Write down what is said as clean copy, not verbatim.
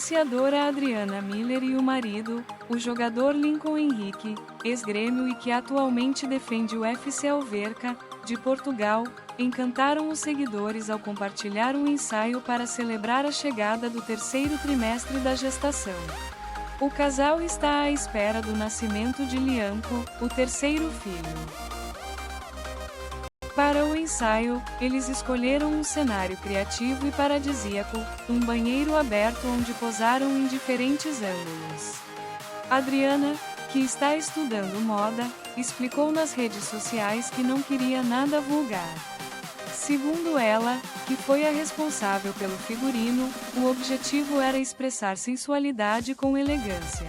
influenciadora Adriana Miller e o marido, o jogador Lincoln Henrique, ex-Grêmio e que atualmente defende o FC Alverca, de Portugal, encantaram os seguidores ao compartilhar um ensaio para celebrar a chegada do terceiro trimestre da gestação. O casal está à espera do nascimento de Lianco, o terceiro filho. Para o ensaio, eles escolheram um cenário criativo e paradisíaco, um banheiro aberto onde posaram em diferentes ângulos. Adriana, que está estudando moda, explicou nas redes sociais que não queria nada vulgar. Segundo ela, que foi a responsável pelo figurino, o objetivo era expressar sensualidade com elegância.